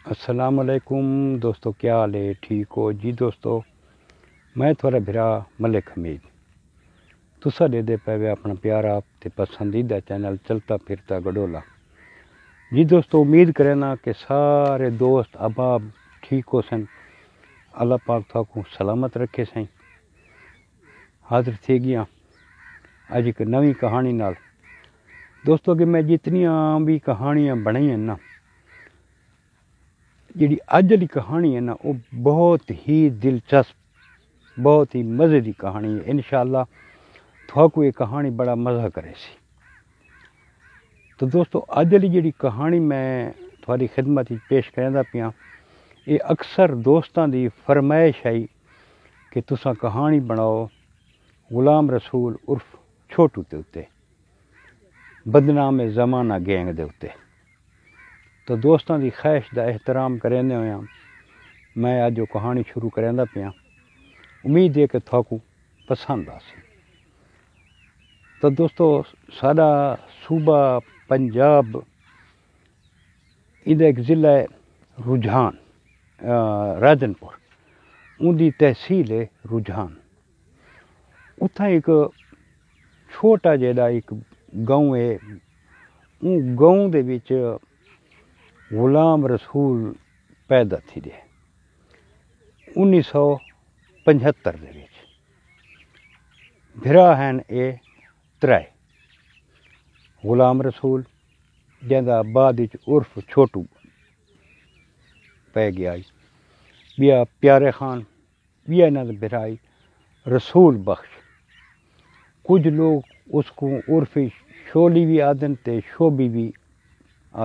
السلام علیکم دوستو، کیا حال ہے؟ ٹھیک ہو جی دوستو؟ میں تھوڑا بھرا ملک حمید تسا دے پے اپنا پیارا تے پسندیدہ چینل چلتا پھرتا گڈولا جی دوستو، امید کرنا کہ سارے دوست احباب ٹھیک ہو سن، اللہ پاک تھاکو سلامت رکھے سائیں۔ حاضر تھی گیا اج ایک نوی کہانی نال دوستو کہ میں جتنیاں بھی کہانیاں بنائی ہیں نا، جیڑی اج والی کہانی ہے نا وہ بہت ہی دلچسپ، بہت ہی مزے دی کہانی ہے۔ انشاءاللہ تھاکو یہ کہانی بڑا مزہ کرے سی۔ تو دوستو اج والی جیڑی کہانی میں تھوڑی خدمت پیش کرنا پیا، یہ اکثر دوستاں دی فرمائش آئی کہ تساں کہانی بناؤ غلام رسول عرف چھوٹو دے اتے، بدنام زمانہ گینگ دے اتے۔ تو دوستاں دی خواہش دا احترام کرنے ہویا میں اج وہ کہانی شروع کرنا پیا، امید ہے کہ تھاکو پسند آسی۔ تو دوستو ساڈا صوبہ پنجاب ادھر ایک ضلع ہے رجحان، راجن پور، ان دی تحصیل ہے رجحان۔ اتھا ایک چھوٹا جہا ایک گاؤں ہے، ان گاؤں دے وچ غلام رسول پیدا تھی دے 1975 دے وچ۔ بھرا ہیں اے ترے، غلام رسول جہاں بعد عرف چھوٹو پہ گیا، بیا پیارے خان، بیا انہاں دے بھرائی رسول بخش، کچھ لوگ اس کو عرف شولی بھی آدن تے شوبی بھی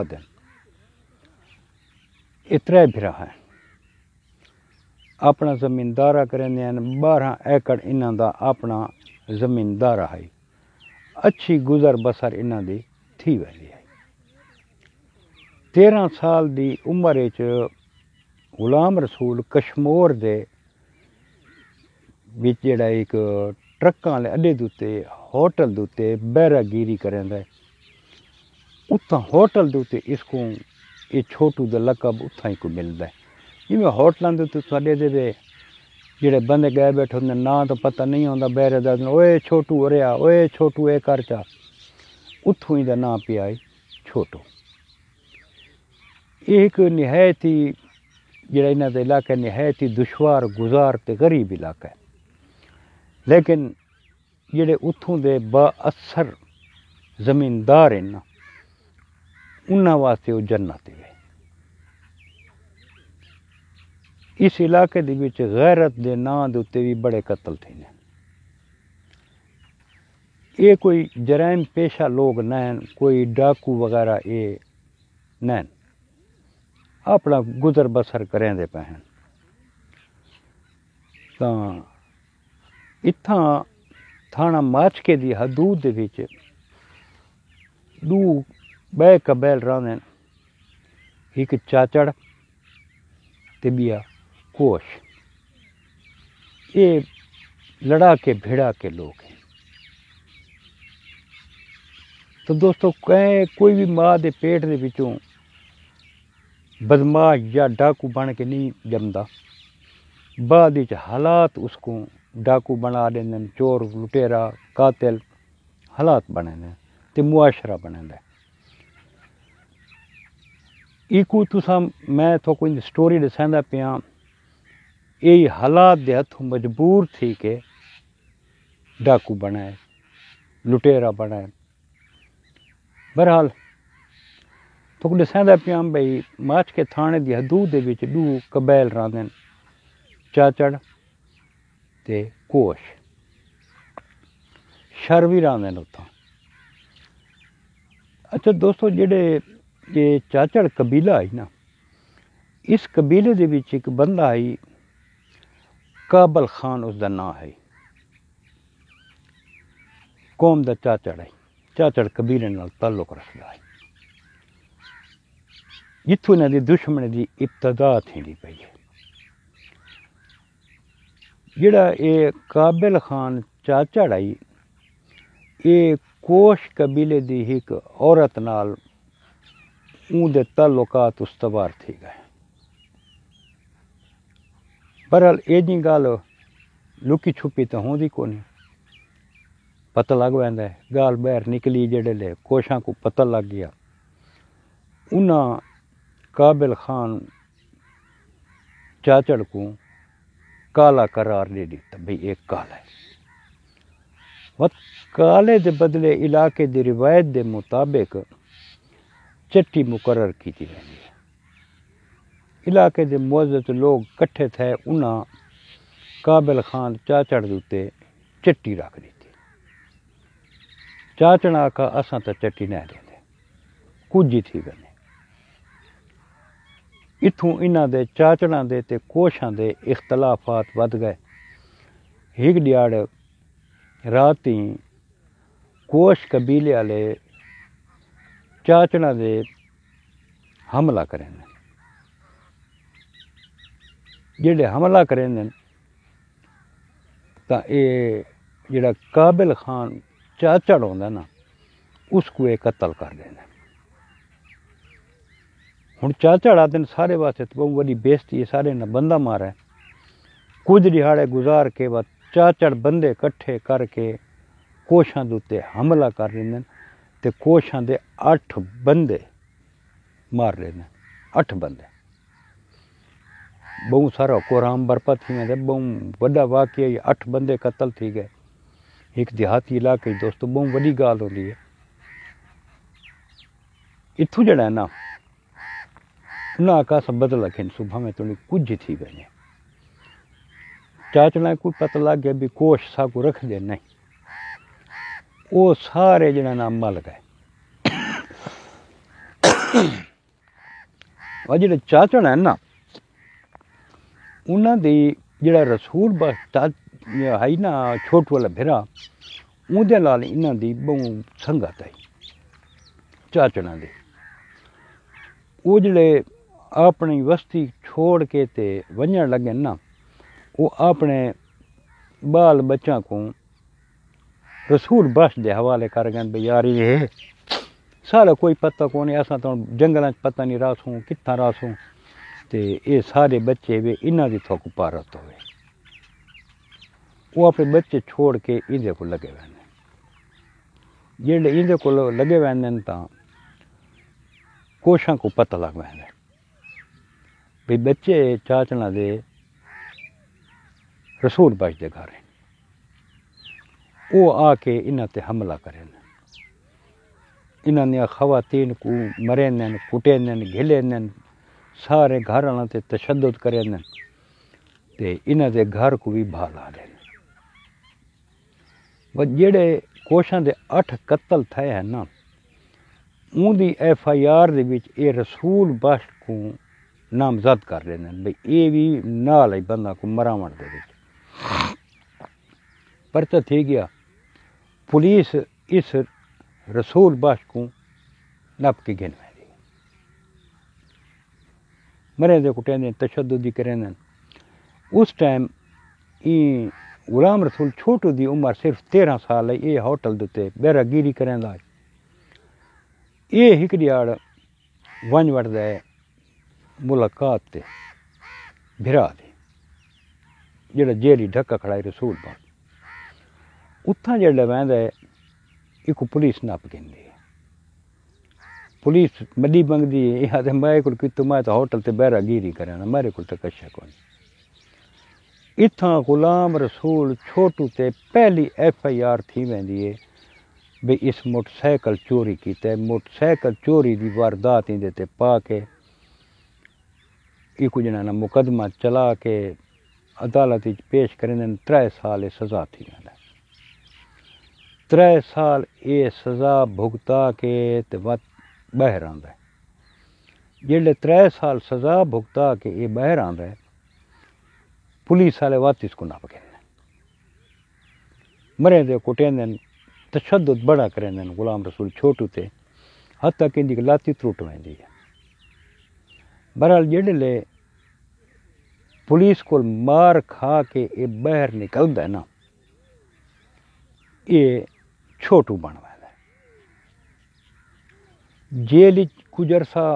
آدن۔ اترے بھرا ہیں، اپنا زمیندارہ کرنے ہیں، 12 ایکڑ انہاں دا اپنا زمیندارہ ہے، اچھی گزر بسر انہاں دی تھی ویلی ہے۔ 13 سال دی عمر وچ غلام رسول کشمور دے وچ جڑا ایک ٹرکاں والے اڈے دوتے ہوٹل دوتے بیرا گیری کریندا ہے، اتھاں ہوٹل دوتے اس کو یہ چھوٹو دا لقب اتھاں ہی کو ملدا ہے۔ جویں ہوٹلاں دے تے ساڈے دے جڑے بندے گئے بیٹھے ہوندے ناں تو پتہ نہیں ہوندا، بیرے دا اوئے چھوٹو اوریا، اوئے چھوٹو اے کر چا، اتھوں ہی دا ناں پیا ہے چھوٹو۔ ایک نہایت ہی جڑا انہاں دا علاقہ نہایت ہی دشوار گزار تے غریب علاقہ ہے، لیکن جڑے اتھوں دے با اثر زمیندار ہیں نا، انہاں واسطے وہ جنت ہے۔ اس علاقے دے وچ غیرت دے ناں دے اتے بھی بڑے قتل تھے۔ یہ کوئی جرائم پیشہ لوگ نہیں، کوئی ڈاکو وغیرہ یہ نہیں، اپنا گزر بسر کریں دے پہ ہیں۔ تاں اتھاں تھانہ ماچکے دی حدود دے وچ دو بے قبیل رہندے، ایک چاچڑ تے بیا کوش۔ یہ لڑا کے بھیڑا کے لوگ ہیں۔ تو دوستو کوئی بھی ماں دے پیٹ دے وچوں بدماش یا ڈاکو بن کے نہیں جمدا، بعد وچ حالات اس کو ڈاکو بنا دیندے، چور لٹیرا قاتل حالات بنے نے تے معاشرہ بنے دے۔ ایکو تساں میں تو کوئی سٹوری دسیندا پیاں، یہی حالات دے ہتھوں مجبور تھی کہ ڈاکو بنائے، لٹیرا بنائے۔ بہرحال تو دسیندا پیاں بھئی ماچ کے تھانے دی حدود دے وچ دو قبیل رہندے، چاچڑ تے کوش، شروی رہندے اتھاں۔ اچھا دوستو، جڑے یہ چاچڑ قبیلہ ہے نا، اس قبیلے دے وچ ایک بندہ ہے کابل خان، اس دا نام ہے، قوم دا چاچڑ ہے، چاچڑ قبیلے نال تعلق رکھدا ہے، جتھوں انہاں دی دشمنی دی ابتدا تھیندی پئی ہے۔ جڑا یہ کابل خان چاچڑ ہے، یہ کوش قبیلے دی ایک عورت نال اون دے تعلقات استوار تھی گئے۔ بہرحال یہ جی گل لکی چھپی تو ہوندی کو نہیں، پتہ لگ ویندا ہے گال باہر نکلی جڑے لے کوشاں کو پتہ لگ گیا، انہاں قابل خان چاچڑ کو کالا قرار دے دیتا بھئی ایک کالا ہے، کالے دے بدلے علاقے دی روایت دے مطابق چٹی مقرر کی تھی ویندی ہے۔ علاقے دے معزز لوگ کٹھے تھے، انہاں قابل خان چاچڑ دوتے چٹی رکھ دیتی، چاچڑ آکھا اساں تا چٹی نہ دیندے کچھ ہی تھی گنے۔ اتھوں انہاں دے چاچڑاں دے تے کوشاں دے اختلافات ود گئے۔ ایک دیاڑ راتی کوش قبیلے والے چاچڑاں دے حملہ کریں، جڑے حملہ کریں تا اے جڑا قابل خان چاچڑ ہوندا نا اس کو ایک قتل کر دینا۔ ہن چاچڑ آدن سارے واسطے تو بہت بڑی بےزتی ہے، سارے نے بندہ مارا ہے، کچھ دہاڑے گزار کے بعد چاچڑ بندے کٹھے کر کے کوشاں دوتے حملہ کر رہے ہیں تے کوشاں دے 8 بندے مار رہے ہیں، 8 بندے بہت سارا قرآن برپا تھی میں بہت بڑا واقعہ، 8 بندے قتل تھی گئے ایک دیہاتی علاقے دوستو، بہت بڑی گال ہوندی ہے۔ اتھوں جڑا ہے نا انہاں آکھا سا بدلا کھن صبح میں تو کچھ تھی گئے، چاچڑا کوئی پتہ لگ گیا بھی کوش سا کو رکھ دے نہیں، وہ سارے جڑا نا مل گئے۔ اور جڑے چاچڑ ہیں نا انہاں دی جڑا رسول بخش ہے نا چھوٹو والا بھرا اون دے نال انہاں دی بہت سنگت ہے چاچڑاں دی، وہ جڑے اپنی وستی چھوڑ کے تے ونجن لگے نا وہ اپنے بال بچاں کو رسول بخش دے حوالے کر گئے بھئی یار یہ سارا کوئی پتہ کو نہیں، اساں تو جنگلاں پتہ نہیں راسوں کتھاں راسوں تے اے سارے بچے وے انہاں دی تھوک پارت ہوئے، وہ اپنے بچے چھوڑ کے ایندے کو لگے ویندے، جڑے ایندے کو لگے ویندے تاں کوشاں کو پتہ لگ ویندے بھئی بچے چاچڑا دے رسول بخش دے گھر ہیں، وہ آ کے انہاں تے حملہ کریں، انہاں نے خواتین کو مریں کٹیں گھلیں، سارے گھر والوں تے تشدد کریں تے انہاں دے گھر کو بھی بھالا دیں۔ وہ جڑے کوشاں دے 8 قتل تھے ہیں نا اون دی FIR دے وچ اے رسول بخش کو نامزد کر رہے ہیں بھئی اے بھی نال ہی بندہ کو مراون دے وچ پرچہ تھی گیا، پولیس اس رسول بخش کو نپ کے گن ویندی، مرے دے کٹیں تشدد کریں۔ اس ٹائم این غلام رسول چھوٹو دی عمر صرف 13 سال ہے، یہ ہوٹل دے بیرا گیری کریں دا، یہ ایک دیاڑ ون وڑدا ہے ملاقات تے بھرا دی جڑا جیلی ڈھکا کھڑا ہے رسول بخش، اتھاں جڑا ویندا ہے ایک پولیس نپ گندی ہے، پولیس مڈی منگدی ہے، یہ آدھے میں کو کتوں میں تو ہوٹل تے بیرا گیری کرنا، میرے کو تو کچھ کوئی۔ اتھاں غلام رسول چھوٹو تے پہلی FIR تھی ویندی ہے بھئی اس موٹر سائیکل چوری کیتا ہے، موٹر سائیکل چوری دی واردات ایندے تے پا کے ایک جنا نا مقدمہ چلا کے عدالت وچ پیش کریں 3 سال سزا تھی ویندا، 3 سال یہ سزا بھگتا کے تے باہر آندا ہے، جڑے 3 سال سزا بھگتا کے یہ باہر آندا ہے پولیس والے وقت اس کو نپ گئے، مرے دے کٹیں تشدد بڑا کریں غلام رسول چھوٹو تے حتیٰ کہ اندی لاتی تروٹ ویندی ہے۔ بہرحال جڑے لے پولیس کو مار کھا کے یہ باہر نکلدا ہے نا یہ چھوٹو بن ویندا ہے، جیل کچھ عرصہ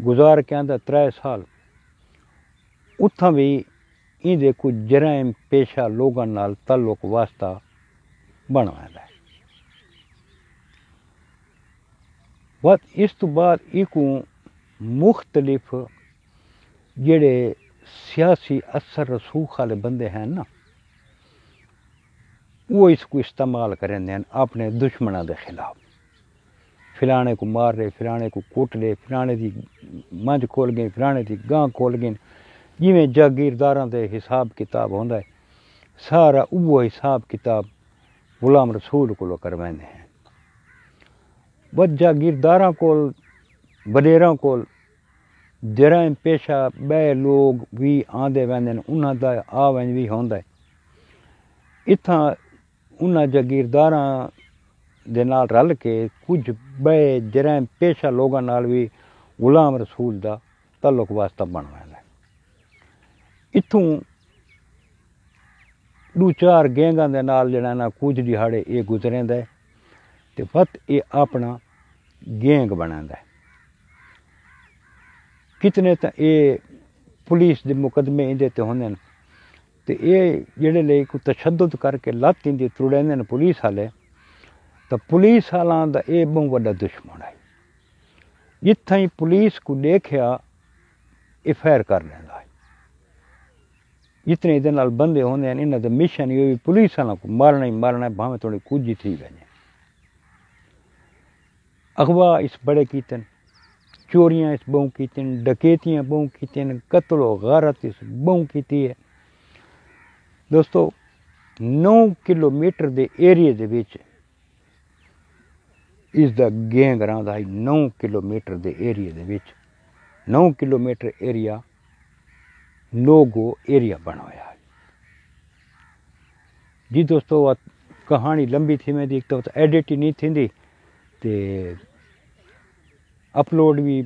گزار کے آندا 3 سال، اتھاں بھی ایندے کچھ جرائم پیشہ لوگاں نال تعلق واسطہ بنوایا ہے۔ بس اس تو بعد ایکو مختلف جڑے سیاسی اثر رسوخ والے بندے ہیں نا، وہ اس کو استعمال کریں ہیں اپنے دشمنوں کے خلاف، فلانے کو مار رہے، فلانے کو کوٹ رہے، فلانے دی منج کھول گئے، فلانے دی گاں کھول گئے، جویں جاگیرداراں دے حساب کتاب ہوندا ہے، سارا وہ حساب کتاب غلام رسول کو کروائیں ہیں۔ بس جاگیرداراں کول وڈیراں کول جرائم پیشہ بے لوگ بھی آندے ویندے نے، انہاں دا آویں بھی ہوندا ہے۔ اتھاں انہاں جاگیرداراں دے نال رل کے کچھ بے جرائم پیشہ لوگاں نال بھی غلام رسول دا تعلق واسطہ بنوایا ہے۔ اتھوں دو چار گینگاں دے نال جڑا نا کچھ دیہاڑے یہ گزریندا ہے تے پت یہ اپنا گینگ بناندا ہے۔ کتنے تا یہ پولیس دے مقدمے ایندے تے ہوندے نے تے یہ جڑے لے کو تشدد کر کے لت ایندی تروڑیندے نے پولیس والے، تو پولیس والاں دا یہ بہت بڑا دشمن ہے۔ جتھاں ہی پولیس کو دیکھیا یہ فائر کر لیندا ہے۔ جتنے دے نال بندے ہوندے ہیں انہاں دا مشن یہ پولیس والاں کو مارنا ہی مارنا ہے، بھاویں تھوڑی کچھ ہی تھی ویندے۔ اغوا اس بڑے کیتن، چوریاں اس بہوں کیتن، ڈکیتیاں بہوں کیتن، قتل و غارت اس بہوں کیتی ہے۔ دوستو 9 کلومیٹر دے ایریے دے وچ اس دا گینگ رہندا ہے، 9 کلومیٹر دے ایریے دے وچ 9 کلومیٹر ایریا لوگو ایریا بنایا ہے۔ جی دوستو کہانی لمبی تھی میں دیکھتا ہوں تو ایڈٹ ہی نہیں تھیندی تے اپلوڈ بھی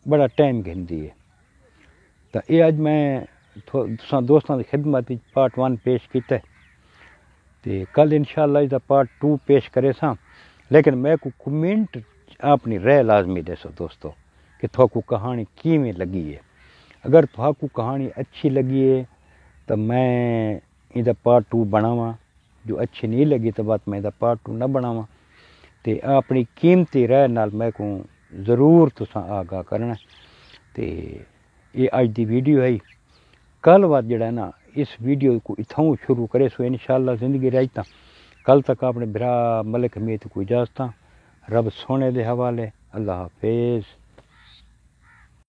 بڑا ٹائم گھندی ہے، تو یہ اج میں دوستاں دی خدمت پارٹ 1 پیش کیتا ہے تے کل انشاءاللہ اس دا پارٹ 2 پیش کرے ساں، لیکن میں کو کمنٹ اپنی رائے لازمی دے سو دوستو کہ تھو کو کہانی کیویں لگی ہے۔ اگر تھو کو کہانی اچھی لگی ہے تو میں اس دا پارٹ 2 بناواں، جو اچھی نہیں لگی تو بات میں اس دا پارٹ 2 نہ بناواں، تے اپنی قیمتی رائے نال میں کو ضرور تساں آگاہ کرنا۔ تے یہ اج دی ویڈیو ہے، کل بعد جڑا ہے نا اس ویڈیو کو اتھوں شروع کرے سو انشاءاللہ زندگی رہی تا کل تک اپنے برا ملک حمید کو اجازت، رب سونے دے حوالے، اللہ حافظ۔